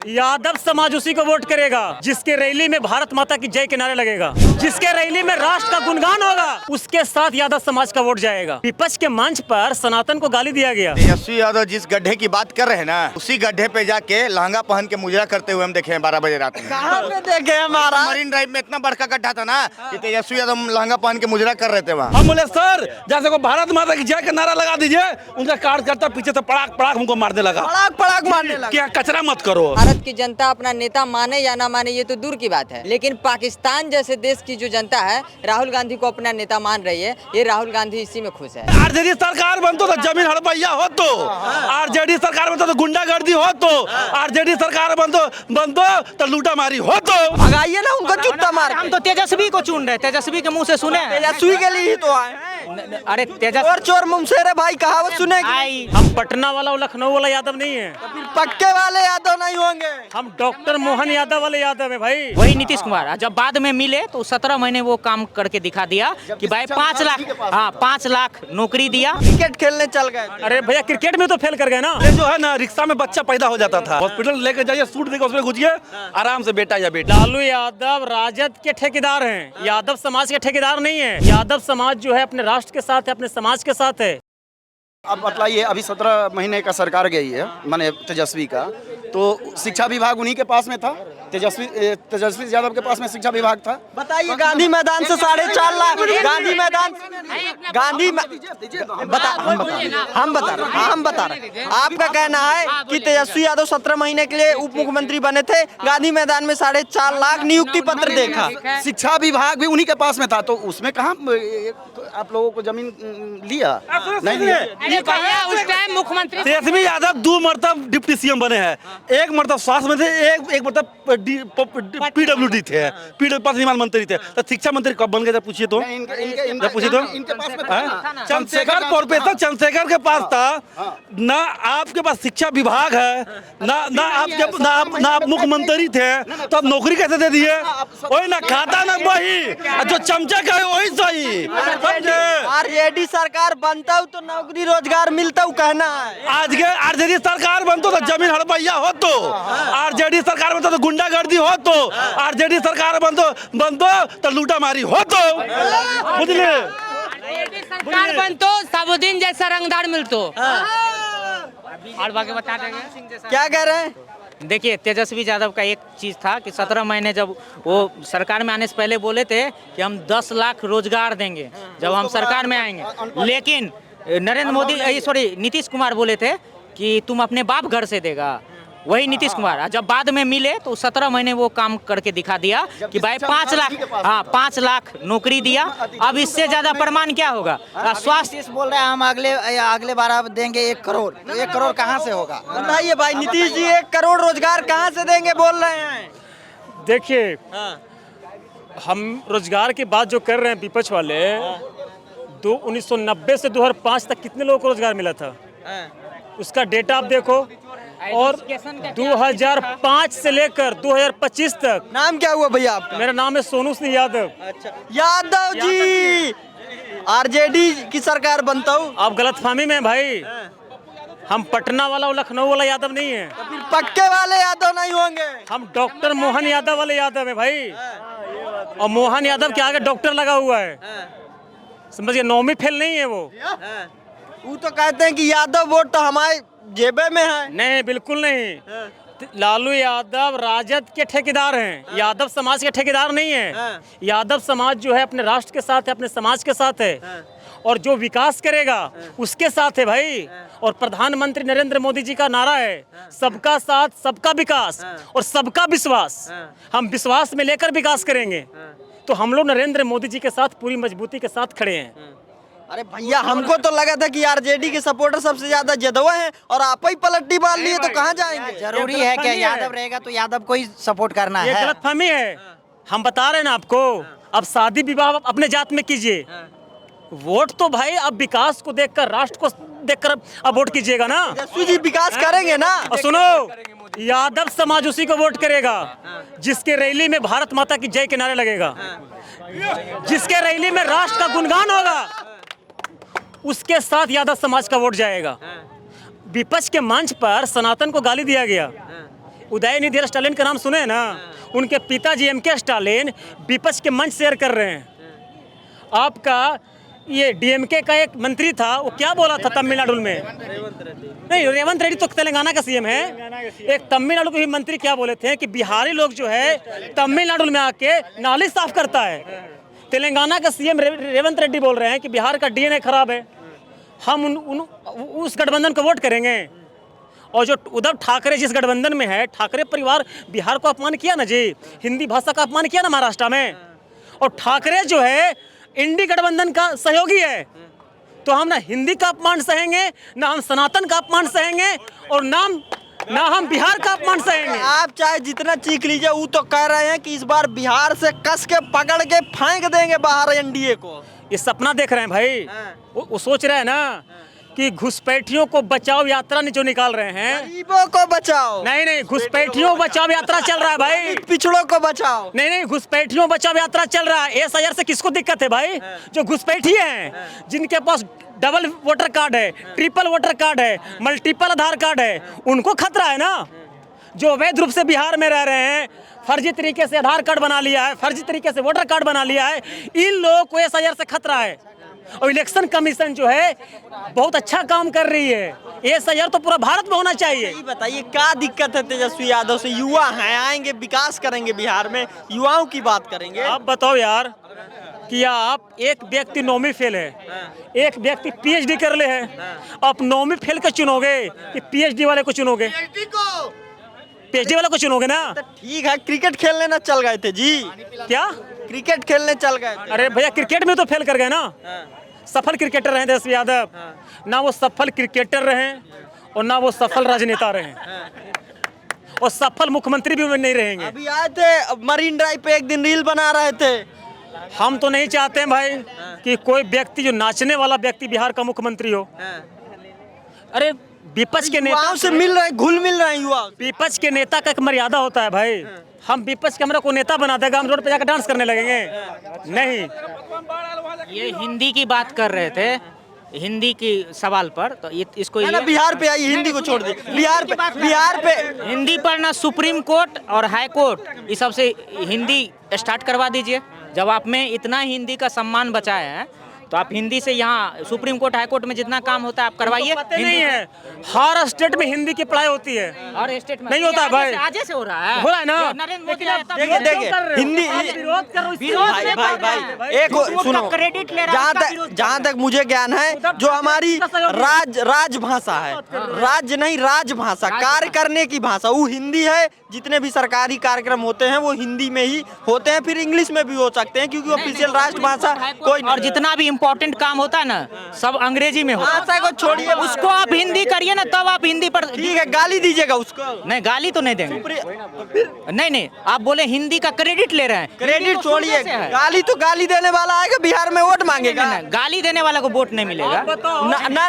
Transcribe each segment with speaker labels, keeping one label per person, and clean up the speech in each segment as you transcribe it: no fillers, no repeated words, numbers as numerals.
Speaker 1: यादव समाज उसी को वोट करेगा जिसके रैली में भारत माता की जय के नारे लगेगा, जिसके रैली में राष्ट्र का गुणगान होगा, उसके साथ यादव समाज का वोट जाएगा। विपक्ष के मंच पर सनातन को गाली दिया गया।
Speaker 2: तेजस्वी यादव जिस गड्ढे की बात कर रहे हैं ना, उसी गड्ढे पे जाके लहंगा पहन के मुजरा करते हुए हम देखे हैं 12 बजे रात में।
Speaker 3: कहाँ पे देखे हमारा
Speaker 2: मरीन ड्राइव में इतना बड़का गड्ढा था ना कि तेजस्वी यादव लहंगा पहन के मुजरा कर रहे थे वहाँ।
Speaker 4: हम बोले सर जैसे को भारत माता की जय का नारा लगा दीजिए, उनका कार्यकर्ता पीछे से पड़ाक पड़ाक हमको मारने लगा।
Speaker 3: पड़ाक पड़ाक मारने लगा।
Speaker 4: क्या कचरा मत करो।
Speaker 5: भारत की जनता अपना नेता माने या ना माने ये तो दूर की बात है, लेकिन पाकिस्तान जैसे देश की जो जनता है राहुल गांधी को अपना नेता मान रही है। ये राहुल गांधी इसी में खुश है।
Speaker 4: आरजेडी सरकार बनतो तो जमीन हड़पैया हो तो, आरजेडी सरकार बनतो तो गुंडागर्दी हो तो, आरजेडी सरकार बनतो तो लूटा मारी हो तो।
Speaker 3: भगाइए ना उनको जूता मार।
Speaker 6: हम तो तेजस्वी को चुन रहे, तेजस्वी के मुंह से सुने।
Speaker 3: तेजस्वी के लिए ही तो आए।
Speaker 6: अरे
Speaker 3: चोर चोर मुंह से रे भाई कहावत सुने।
Speaker 1: हम पटना वाला और लखनऊ वाला यादव नहीं है,
Speaker 3: पक्के वाले यादव नहीं होंगे।
Speaker 1: हम डॉक्टर मोहन यादव वाले यादव है भाई।
Speaker 6: वही नीतीश कुमार जब बाद में मिले तो 17 महीने वो काम करके दिखा दिया कि भाई 5 लाख, हाँ 5 लाख नौकरी दिया।
Speaker 3: क्रिकेट खेलने चल गए।
Speaker 1: अरे भैया क्रिकेट में तो फेल कर गए ना।
Speaker 4: ये जो है ना रिक्शा में बच्चा पैदा हो जाता था, हॉस्पिटल लेके जाइए, सूट देकर उसमें घुसिए, आराम से बेटा या बेटा।
Speaker 1: लालू यादव राजद के ठेकेदार हैं, यादव समाज के ठेकेदार नहीं है। यादव समाज जो है अपने राष्ट्र के साथ है, अपने समाज के साथ है।
Speaker 7: अब बतलाइए, अभी 17 महीने का सरकार गई है माने तेजस्वी का, तो शिक्षा विभाग उन्हीं के पास में था। तेजस्वी यादव के पास में शिक्षा विभाग था।
Speaker 3: बताइए गांधी मैदान से 4.5 लाख गांधी मैदान हम बता रहे आपका कहना है कि तेजस्वी यादव 17 महीने के लिए उप मुख्यमंत्री बने थे, गांधी मैदान में 4.5 लाख नियुक्ति पत्र देखा।
Speaker 7: शिक्षा विभाग भी उन्हीं के पास में था, तो उसमें कहाँ आप लोगों को जमीन लिया? नहीं लिया।
Speaker 6: उस टाइम मुख्यमंत्री
Speaker 4: तेजस्वी यादव 2 मरतब डिप्टी सीएम बने हैं, एक मरतब स्वास्थ्य मंत्री, एक मरतब पीडब्ल्यूडी थे, पथ निर्माण मंत्री थे। तो शिक्षा मंत्री कब बन गए थे पूछिए तो? पूछिए तो चंद्रशेखर प्रोफेसर चंद्रशेखर के पास था ना, आपके पास शिक्षा विभाग है ना आप मुख्यमंत्री थे, तो आप नौकरी कैसे दे दिए? वही ना खाता ना वही, जो चमचा का है वही सही।
Speaker 3: आरजेडी सरकार बनता हूँ तो नौकरी रोजगार मिलता हूँ कहना है।
Speaker 4: आज के आरजेडी सरकार बनतो तो जमीन हड़पैया हो तो, आरजेडी सरकार बनतो तो गुंडागर्दी हो तो, आरजेडी सरकार बनतो तो लूटा मारी हो तो। बुझले?
Speaker 6: सरकार बनतो सबुद्दीन जैसा रंगदार मिलतो। और बाकी बता देंगे
Speaker 3: क्या कह रहे हैं?
Speaker 6: देखिए तेजस्वी यादव का एक चीज़ था कि 17 महीने जब वो सरकार में आने से पहले बोले थे कि हम 10 लाख रोजगार देंगे जब हम सरकार में आएंगे, लेकिन नरेंद्र मोदी नीतीश कुमार बोले थे कि तुम अपने बाप घर से देगा। वही नीतीश कुमार जब बाद में मिले तो 17 महीने वो काम करके दिखा दिया कि भाई 5 लाख, हाँ 5 लाख नौकरी दिया। अब इससे ज्यादा प्रमाण क्या होगा? स्वास्थ्य
Speaker 3: बोल रहे हैं हम अगले बार अब देंगे 1 करोड़। 1 करोड़ कहाँ से होगा बताइए भाई? नीतीश जी 1 करोड़ रोजगार कहाँ से देंगे बोल रहे हैं?
Speaker 1: देखिए हम रोजगार की बात जो कर रहे हैं विपक्ष वाले, 1990 से 2005 तक कितने लोगों को रोजगार मिला था उसका डेटा आप देखो, और 2005 से लेकर 2025 तक।
Speaker 3: नाम क्या हुआ भैया आपका?
Speaker 1: मेरा नाम है सोनू सिंह यादव।
Speaker 3: अच्छा यादव जी, आरजेडी की सरकार बनता हूँ।
Speaker 1: आप गलतफहमी में भाई, हम पटना वाला और लखनऊ वाला यादव नहीं है,
Speaker 3: पक्के वाले यादव नहीं होंगे।
Speaker 1: हम डॉक्टर मोहन यादव वाले यादव है भाई। और मोहन यादव के आगे डॉक्टर लगा हुआ है, समझिए, नौवीं फेल नहीं है
Speaker 3: वो तो कहते हैं कि यादव वोट तो हमारे जेबे में है।
Speaker 1: नहीं, बिल्कुल नहीं। लालू यादव राजद के ठेकेदार हैं, यादव समाज के ठेकेदार नहीं है। यादव समाज जो है अपने राष्ट्र के साथ है, अपने समाज के साथ है, और जो विकास करेगा उसके साथ है भाई। और प्रधानमंत्री नरेंद्र मोदी जी का नारा है सबका साथ, सबका विकास और सबका विश्वास। हम विश्वास में लेकर विकास करेंगे, तो हम लोग नरेंद्र मोदी जी के साथ पूरी मजबूती के साथ खड़े हैं।
Speaker 3: अरे भैया हमको तो लगा था कि आरजेडी के सपोर्टर सबसे ज्यादा जदवा हैं, और आप ही पलटी बाल लिए तो कहाँ जाएंगे?
Speaker 5: जरूरी है कि यादव रहेगा तो यादव को ही सपोर्ट करना
Speaker 1: ये
Speaker 5: है।
Speaker 1: गलतफहमी है, हम बता रहे हैं ना आपको। अब शादी विवाह अपने जात में कीजिए, वोट तो भाई अब विकास को देखकर, राष्ट्र को देखकर अब वोट कीजिएगा ना।
Speaker 3: तेजस्वी जी विकास करेंगे ना।
Speaker 1: और सुनो, यादव समाज उसी को वोट करेगा जिसके रैली में भारत माता की जय के नारे लगेगा, जिसके रैली में राष्ट्र का गुणगान होगा, उसके साथ यादव समाज का वोट जाएगा। विपक्ष के मंच पर सनातन को गाली दिया गया। उदयनिधि स्टालिन का नाम सुने ना, उनके पिताजी एम.के. स्टालिन विपक्ष के मंच शेयर कर रहे हैं। आपका ये डीएमके का एक मंत्री था, वो क्या बोला था तमिलनाडु में? नहीं, रेवंत रेड्डी तो तेलंगाना का सीएम है। एक तमिलनाडु के ही मंत्री क्या बोले थे कि बिहारी लोग जो है तमिलनाडु में आके नाली साफ करता है। तेलंगाना का सीएम रेवंत रेड्डी बोल रहे हैं कि बिहार का डीएनए खराब है, हम उस गठबंधन को वोट करेंगे। और जो उद्धव ठाकरे जिस गठबंधन में है, ठाकरे परिवार बिहार को अपमान किया ना जी, हिंदी भाषा का अपमान किया ना महाराष्ट्र में। और ठाकरे जो है इंडी गठबंधन का सहयोगी है, तो हम ना हिंदी का अपमान सहेंगे, ना हम सनातन का अपमान सहेंगे, और ना हम बिहार का अपमान सहेंगे।
Speaker 3: आप चाहे जितना चीख लीजिए, वो तो कह रहे हैं कि इस बार बिहार से कस के पकड़ के फेंक देंगे बाहर एनडीए को।
Speaker 1: ये सपना देख रहे हैं भाई, वो सोच रहे हैं ना कि घुसपैठियों को बचाओ यात्रा जो निकाल रहे हैं।
Speaker 3: गरीबों को बचाओ।
Speaker 1: नहीं, घुसपैठियों बचाओ यात्रा चल रहा है भाई।
Speaker 3: पिछड़ों को बचाओ।
Speaker 1: नहीं, घुसपैठियों बचाओ यात्रा चल रहा है। एसआईआर से किसको दिक्कत है भाई? जो घुसपैठी हैं, जिनके पास डबल वोटर कार्ड है, ट्रिपल वोटर कार्ड है, मल्टीपल आधार कार्ड है, उनको खतरा है ना। जो अवैध रूप से बिहार में रह रहे हैं, फर्जी तरीके से आधार कार्ड बना लिया है, फर्जी तरीके से वोटर कार्ड बना लिया है, इन लोगों को एसआईआर से खतरा है। और इलेक्शन कमीशन जो है बहुत अच्छा काम कर रही है। एसआईआर तो पूरा भारत में होना चाहिए।
Speaker 3: ये बताइए क्या दिक्कत है तेजस्वी यादव से? युवा हैं, आएंगे, विकास करेंगे बिहार में, युवाओं की बात करेंगे।
Speaker 1: आप बताओ यार कि आप एक व्यक्ति 9वीं फेल है, एक व्यक्ति पीएचडी कर ले है, आप 9वीं फेल का चुनोगे कि पीएचडी वाले को चुनोगे? पीएचडी वाले को चुनोगे ना।
Speaker 3: ठीक है, क्रिकेट खेलने ना चल गए थे जी।
Speaker 1: क्या
Speaker 3: क्रिकेट खेलने चल गए थे?
Speaker 1: अरे भैया, क्रिकेट में तो फेल कर गए ना। सफल क्रिकेटर रहे तेजस्वी यादव, ना वो सफल क्रिकेटर रहे और ना वो सफल राजनेता रहे, और सफल मुख्यमंत्री भी नहीं रहेंगे।
Speaker 3: अभी आए थे मरीन ड्राइव पे, एक दिन रील बना रहे थे।
Speaker 1: हम तो नहीं चाहते हैं भाई कि कोई व्यक्ति जो नाचने वाला व्यक्ति बिहार का मुख्यमंत्री हो। अरे विपक्ष के नेता
Speaker 3: से मिल रहे, घुल मिल रहे हैं युवा।
Speaker 1: विपक्ष के नेता का एक मर्यादा होता है भाई। हम विपक्ष के हमरा को नेता बना देगा, हम रोड पे जाकर डांस करने लगेंगे? नहीं।
Speaker 6: ये हिंदी की बात कर रहे थे, हिंदी की सवाल पर, तो इसको
Speaker 3: ना बिहार पे आइए, हिंदी को छोड़ दिए। बिहार पे
Speaker 6: हिंदी पर ना सुप्रीम कोर्ट और हाई कोर्ट इस सबसे हिंदी स्टार्ट करवा दीजिए। जब आप में इतना हिंदी का सम्मान बचाया है, तो आप हिंदी से यहाँ सुप्रीम कोर्ट हाई कोर्ट में जितना काम होता है आप करवाइए।
Speaker 1: नहीं है, हर स्टेट में हिंदी की पढ़ाई होती है,
Speaker 6: हर स्टेट में
Speaker 1: नहीं होता है भाई।
Speaker 6: आज से हो रहा है,
Speaker 1: हो रहा है ना।
Speaker 6: नरेंद्र मोदी
Speaker 3: देखिए हिंदी भाई एक सुनो,
Speaker 6: क्रेडिट ले
Speaker 3: जहाँ तक मुझे ज्ञान है, जो हमारी राजभाषा है, राज्य नहीं राजभाषा, कार्य करने की भाषा, वो हिंदी है। जितने भी सरकारी कार्यक्रम होते हैं वो हिंदी में ही होते हैं, फिर इंग्लिश में भी हो सकते हैं, क्योंकि ऑफिशियल राष्ट्रभाषा कोई।
Speaker 6: और जितना भी इम्पोर्टेंट काम होता है ना, सब अंग्रेजी में होता है।
Speaker 3: भाषा को छोड़िए,
Speaker 6: उसको आप हिंदी करिए ना, तब आप हिंदी पर।
Speaker 3: ठीक है, गाली दीजिएगा उसको?
Speaker 6: नहीं, गाली तो नहीं देंगे। नहीं, आप बोले हिंदी का क्रेडिट ले रहे हैं।
Speaker 3: क्रेडिट छोड़िए, गाली तो गाली देने वाला आएगा बिहार में वोट मांगेगा।
Speaker 6: गाली देने वाला को वोट नहीं मिलेगा।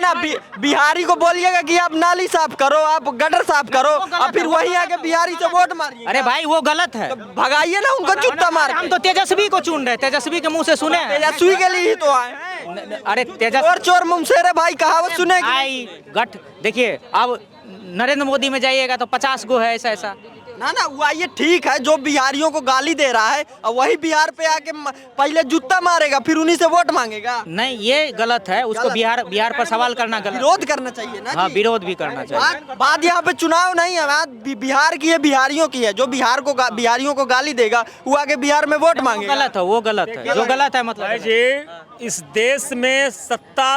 Speaker 3: ना बिहारी को बोलिएगा कि आप नाली साफ करो, आप गटर साफ करो, और फिर वही आके बिहारी से वोट मारिए।
Speaker 6: अरे भाई, वो गलत है,
Speaker 3: भगाइए ना उनको, जूता मार।
Speaker 6: हम तो तेजस्वी को चुन रहे, तेजस्वी के मुंह से सुने।
Speaker 3: तेजस्वी के लिए ही तो आए हैं।
Speaker 6: अरे
Speaker 3: चोर चोर मुमसेरे भाई कहावत सुने।
Speaker 6: आई गठ देखिए, अब नरेंद्र मोदी में जाइएगा तो 50 गो है ऐसा।
Speaker 3: ना वो आइए, ठीक है, जो बिहारियों को गाली दे रहा है और वही बिहार पे आके पहले जूता मारेगा, फिर उन्हीं से वोट मांगेगा।
Speaker 6: नहीं, ये गलत है, उसको बिहार पर सवाल करना गलत।
Speaker 3: विरोध करना चाहिए ना।
Speaker 6: हाँ, विरोध भी करना चाहिए।
Speaker 3: बात यहाँ पे चुनाव नहीं है, बात बिहार की है, बिहारियों की है। जो बिहारियों को गाली देगा वो आके बिहार में वोट मांगेगा।
Speaker 6: गलत है, वो गलत है, जो गलत है मतलब।
Speaker 1: जी, इस देश में सत्ता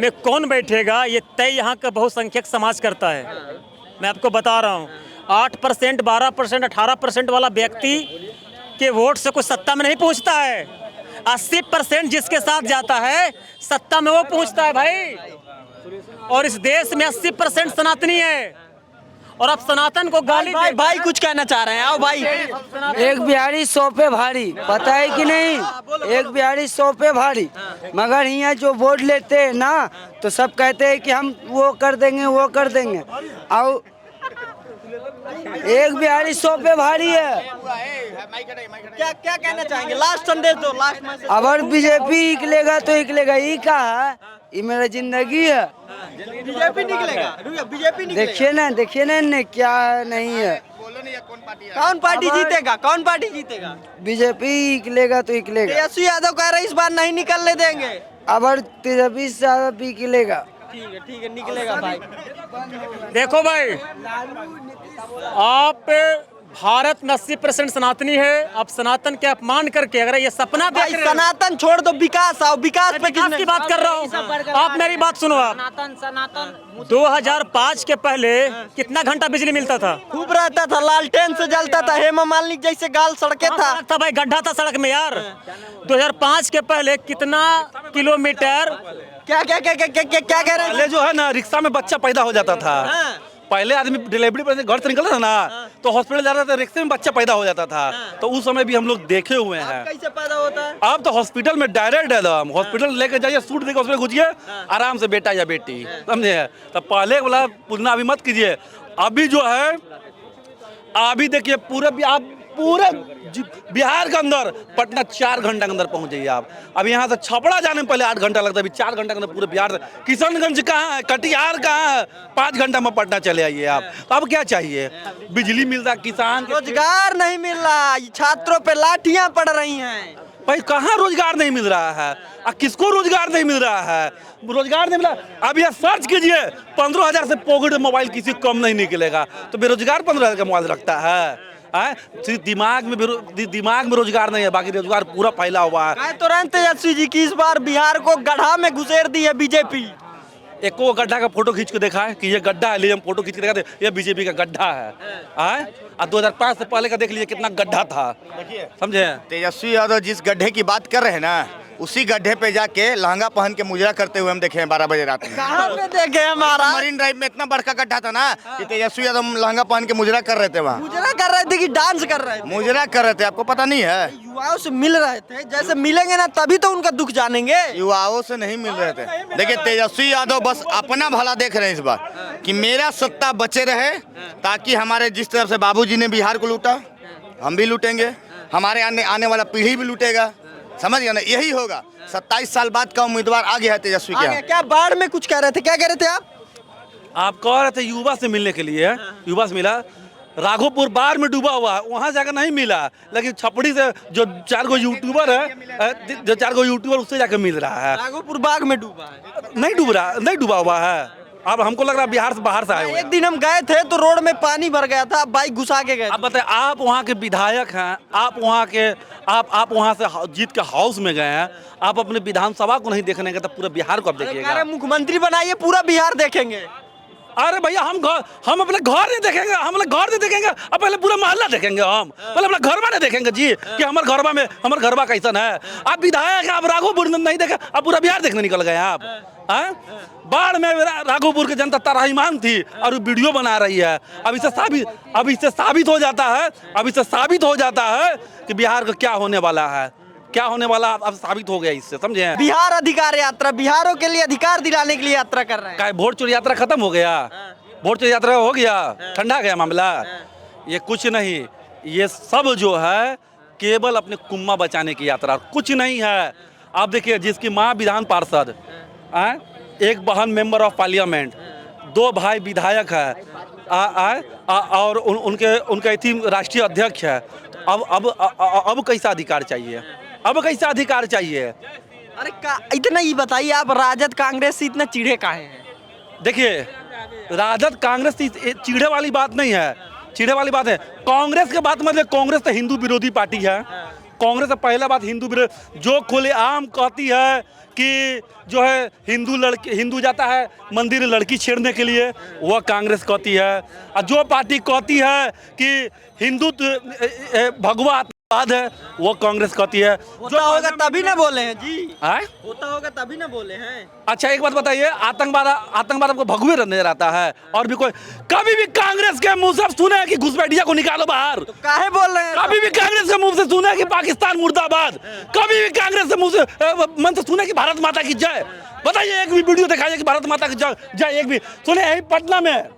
Speaker 1: में कौन बैठेगा ये तय यहाँ का बहुसंख्यक समाज करता है। मैं आपको बता रहा हूँ, 8%, 12%, 18% वाला व्यक्ति के वोट से कोई सत्ता में नहीं पहुँचता है। 80% जिसके साथ जाता है सत्ता में वो पहुँचता है भाई। और इस देश में 80% सनातनी है, और अब सनातन को गाली
Speaker 3: भाई कुछ कहना चाह रहे हैं? आओ भाई।
Speaker 8: एक बिहारी 100 पे भारी, पता है कि नहीं? एक बिहारी 100 पे भारी, मगर यहाँ जो वोट लेते हैं ना, तो सब कहते हैं कि हम वो कर देंगे, वो कर देंगे। और एक बिहारी 100 पे भारी है।
Speaker 3: क्या कहना चाहेंगे? लास्ट संदेश दो, लास्ट मैसेज।
Speaker 8: अगर बीजेपी निकलेगा तो निकलेगा, ये क्या है? ये मेरा जिंदगी है।
Speaker 3: बीजेपी निकलेगा, बीजेपी
Speaker 8: देखिए ना क्या नहीं है।
Speaker 3: कौन पार्टी जीतेगा? कौन पार्टी जीतेगा?
Speaker 8: बीजेपी निकलेगा तो निकलेगा।
Speaker 3: तेजस्वी यादव कह रहे इस बार नहीं निकलने देंगे।
Speaker 8: अगर तेजस्वी यादव निकलेगा
Speaker 3: ठीक है निकलेगा भाई।
Speaker 1: देखो भाई, आप भारत में 80% सनातनी है। आप सनातन के अपमान करके अगर ये सपना देख
Speaker 3: भाई
Speaker 1: रहे हैं,
Speaker 3: सनातन छोड़ दो, विकास आओ। विकास पे
Speaker 1: विकास की बात कर रहा हूँ। आप मेरी बात सुनो। आप
Speaker 6: सनातन सनातन
Speaker 1: 2005 के पहले कितना घंटा बिजली मिलता था?
Speaker 3: खूब रहता था, लालटेन से जलता था, हेमा मालिनी जैसे गाल सड़के था।
Speaker 1: सड़क था भाई, गड्ढा था सड़क में यार। 2005 के पहले कितना किलोमीटर?
Speaker 3: क्या क्या क्या क्या क्या क्या क्या कह रहे
Speaker 4: पहले
Speaker 3: हैं?
Speaker 4: जो है ना रिक्शा में बच्चा पैदा हो जाता था। पहले आदमी डिलीवरी पर घर से निकलता था ना तो हॉस्पिटल जाता था, रिक्शे में बच्चा पैदा हो जाता था। तो उस समय भी हम लोग देखे हुए हैं।
Speaker 3: कैसे पैदा होता है?
Speaker 4: अब तो हॉस्पिटल में डायरेक्ट एकदम हॉस्पिटल लेके जाइए, सूट देके उसमें घुसिए, आराम से बेटा या बेटी, समझे? तो पहले वाला पुनः अभी मत कीजिए। अभी जो है अभी देखिए पूरे बिहार के अंदर पटना 4 घंटा के अंदर पहुंच जाइए आप। अब यहाँ से छपड़ा जाने में पहले 8 घंटा लगता है, अभी 4 घंटा के अंदर पूरे बिहार से। किशनगंज कहाँ है, कटिहार कहाँ है, 5 घंटा में पटना चले आइए आप। तो अब क्या चाहिए? बिजली मिल रहा, किसान
Speaker 3: रोजगार नहीं मिल रहा, छात्रों पे लाठियां पड़ रही हैं।
Speaker 4: भाई कहाँ रोजगार नहीं मिल रहा है? किसको रोजगार नहीं मिल रहा है? रोजगार नहीं मिला। अब यह सर्च कीजिए, 15,000 से पॉकेट मोबाइल किसी को कम नहीं निकलेगा। तो बेरोजगार 15,000 का मोबाइल रखता है? सिर्फ दिमाग में रोजगार नहीं है, बाकी रोजगार पूरा फैला हुआ है।
Speaker 3: तुरंत तेजस्वी जी की इस बार बिहार को गड्ढा में घुसेड़ दी है बीजेपी।
Speaker 4: एक को गड्ढा का फोटो खींच के देखा है कि ये गड्ढा है, ले हम फोटो खींच के देखा ये बीजेपी का गड्ढा है। और 2005 से पहले का देख लीजिए कितना गड्ढा था, समझे?
Speaker 2: तेजस्वी यादव जिस गड्ढे की बात कर रहे हैं ना, उसी गड्ढे पे जाके लहंगा पहन के मुजरा करते हुए हम देखे हैं 12 बजे रात में।
Speaker 3: कहाँ पे देखे हमारा?
Speaker 2: मरीन ड्राइव में इतना बड़का गड्ढा था ना कि तेजस्वी यादव लहंगा पहन के मुजरा कर रहे थे वहाँ।
Speaker 3: मुजरा कर रहे थे कि डांस कर रहे थे?
Speaker 2: मुजरा कर रहे थे, आपको पता नहीं है?
Speaker 3: युवाओं से मिल रहे थे, जैसे मिलेंगे ना तभी तो उनका दुख जानेंगे।
Speaker 2: युवाओं से नहीं मिल रहे थे। देखिए तेजस्वी यादव बस अपना भला देख रहे हैं इस बार कि मेरा सत्ता बचे रहे, ताकि हमारे जिस तरफ से बाबूजी ने बिहार को लूटा हम भी लूटेंगे, हमारे आने वाला पीढ़ी भी लूटेगा, समझ गया ना? यही होगा। 27 साल बाद का उम्मीदवार आ गया है तेजस्वी के यहाँ।
Speaker 3: क्या बाढ़ में कुछ कह रहे थे? क्या कह रहे थे
Speaker 4: आप कह रहे थे युवा से मिलने के लिए, युवा से मिला। राघोपुर बाढ़ में डूबा हुआ है, वहाँ जाकर नहीं मिला, लेकिन छपड़ी से जो 4 गो यूट्यूबर है, जो 4 गो यूट्यूबर उससे जाकर मिल रहा है।
Speaker 3: राघोपुर बाग में डूबा है?
Speaker 4: नहीं डूबा हुआ है। अब हमको लग रहा है बिहार से बाहर से आए हुए।
Speaker 3: एक दिन हम गए थे तो रोड में पानी भर गया था, बाइक घुसा के गए।
Speaker 4: आप बताए, आप वहाँ के विधायक हैं, आप वहाँ से जीत के हाउस में गए हैं, आप अपने विधानसभा को नहीं देखने गए, तब पूरा बिहार को आप देखिएगा।
Speaker 3: मुख्यमंत्री बनाइए, पूरा बिहार देखेंगे।
Speaker 4: अरे भैया हम अपने घर नहीं देखेंगे, हम अपने घर नहीं देखेंगे, अब पहले पूरा मोहल्ला देखेंगे। हम पहले अपना घरवा नहीं देखेंगे जी कि हमारे घरवा कैसन है। आप विधायक आप राघोपुर नहीं देखे, आप पूरा बिहार देखने निकल गए आप। बाढ़ में राघोपुर की जनता तराहीमान थी और वीडियो बना रही है। अब इससे साबित हो जाता है कि बिहार का क्या होने वाला है, क्या होने वाला अब साबित हो गया इससे, समझे?
Speaker 3: बिहार अधिकार यात्रा, बिहारों के लिए अधिकार दिलाने के लिए यात्रा कर रहे हैं।
Speaker 4: क्या वोट चोरी यात्रा खत्म हो गया? वोट चोरी यात्रा हो गया, ठंडा गया मामला? ये कुछ नहीं, ये सब जो है केवल अपने कुम्मा बचाने की यात्रा, कुछ नहीं है। आप देखिए, जिसकी माँ विधान पार्षद, एक बहन मेंबर ऑफ पार्लियामेंट, 2 भाई विधायक है, और उनके राष्ट्रीय अध्यक्ष है। अब कैसा अधिकार चाहिए? अब कैसा अधिकार चाहिए?
Speaker 3: अरे इतना ही बताइए, आप राजद कांग्रेस से इतना चिढ़े काहे हैं?
Speaker 4: देखिए, राजद कांग्रेस से चिढ़े वाली बात नहीं है, चिढ़े वाली बात है कांग्रेस के बात मतलब कांग्रेस तो हिंदू विरोधी पार्टी है। कांग्रेस से पहला बात हिंदू विरोधी, जो खुलेआम कहती है कि जो है हिंदू जाता है मंदिर में लड़की छेड़ने के लिए, वह कांग्रेस कहती है। और जो पार्टी कहती है कि हिंदू भगवा है, वो कांग्रेस कहती है।
Speaker 3: होता होगा तभी ना बोले हैं जी,
Speaker 4: होता
Speaker 3: होगा तभी ना बोले हैं।
Speaker 4: अच्छा एक बात बताइए, आतंकवाद आपको भगवे नजर आता है? और भी कोई कभी भी कांग्रेस के मुंह से सुने है कि घुसपैठिया को निकालो बाहर?
Speaker 3: तो काहे बोल रहे हैं?
Speaker 4: कभी भी कांग्रेस के मुंह से सुने है कि पाकिस्तान मुर्दाबाद? कभी भी कांग्रेस के मुंह से मन से सुने कि भारत माता की जय? बताइए, एक भी वीडियो दिखाइए कि भारत माता की जय एक भी सुने? यही पटना में,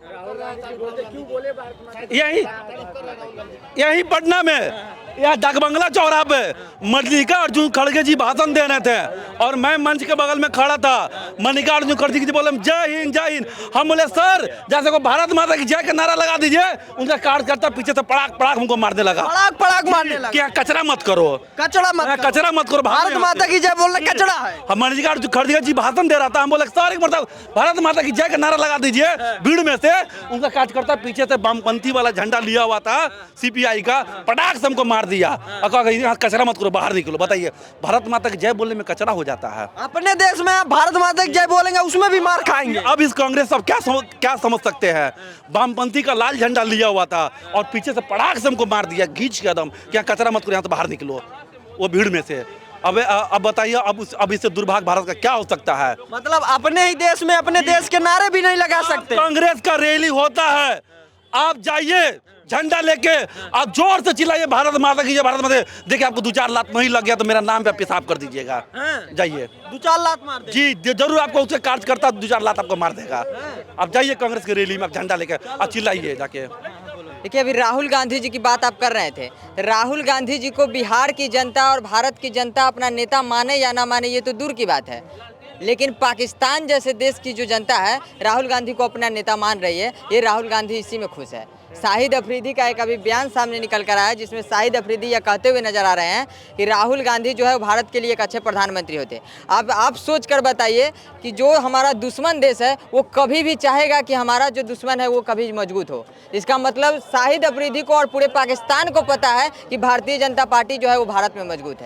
Speaker 4: यही पटना में, यहाँ डाकबंगला चौराहा पे मल्लिका अर्जुन खड़गे जी भाषण दे रहे थे और मैं मंच के बगल में खड़ा था। मल्लिकार्जुन खड़गे जी बोले जय हिंद जय हिंद। हम बोले सर जैसे को भारत माता की जय का नारा लगा दीजिए। उनका कार्यकर्ता पीछे से पड़ाक पड़ाक हमको मारने लगा।
Speaker 3: पड़ाक पड़ाक मारने लगा।
Speaker 4: क्या कचरा मत करो,
Speaker 3: कचरा मत करो। भारत माता की जय बोलना कचरा है।
Speaker 4: हम मल्लिकार्जुन खड़गे जी भाषण दे रहा था। हम बोले सर एक मतलब भारत माता की जय का नारा लगा दीजिए। भीड़ में से उनका कार्यकर्ता पीछे से वामपंथी वाला झंडा लिया हुआ था सीपीआई का, पटाख से हमको मार दिया और कहा यहाँ कचरा मत करो, बाहर निकलो। बताइए भारत माता की जय बोलने में कचरा हो जाता है।
Speaker 3: अपने देश में आप भारत माता की जय बोलेंगे उसमें भी मार खाएंगे।
Speaker 4: अब इस कांग्रेस सब क्या समझ सकते हैं। वामपंथी का लाल झंडा लिया हुआ था और पीछे से पटाख से हमको मार दिया घींच के एकदम, क्या कचरा मत करो यहाँ तो बाहर निकलो, वो भीड़ में से। अब बताइए अब इससे दुर्भाग्य भारत का क्या हो सकता है।
Speaker 3: मतलब अपने ही देश में अपने देश के नारे भी नहीं लगा सकते।
Speaker 4: कांग्रेस का रैली होता है, आप जाइए झंडा लेके आप जोर से चिल्लाइए भारत माता की जय भारत माता। देखिए आपको 2-4 लात नहीं लग गया तो मेरा नाम पे पेशाब कर दीजिएगा। जाइए
Speaker 3: 2-4 लात मार
Speaker 4: जी जरूर आपको उससे कार्यकर्ता 2-4 लात आपको मार देगा। आप जाइए कांग्रेस की रैली में आप झंडा लेके आप चिल्लाइए जाके।
Speaker 5: देखिए अभी राहुल गांधी जी की बात आप कर रहे थे। राहुल गांधी जी को बिहार की जनता और भारत की जनता अपना नेता माने या ना माने ये तो दूर की बात है, लेकिन पाकिस्तान जैसे देश की जो जनता है राहुल गांधी को अपना नेता मान रही है। ये राहुल गांधी इसी में खुश है। शाहिद अफरीदी का एक अभी बयान सामने निकल कर आया है जिसमें शाहिद अफरीदी यह कहते हुए नजर आ रहे हैं कि राहुल गांधी जो है वो भारत के लिए एक अच्छे प्रधानमंत्री होते। अब आप सोच कर बताइए कि जो हमारा दुश्मन देश है वो कभी भी चाहेगा कि हमारा जो दुश्मन है वो कभी मजबूत हो। इसका मतलब शाहिद अफरीदी को और पूरे पाकिस्तान को पता है कि भारतीय जनता पार्टी जो है वो भारत में मजबूत है।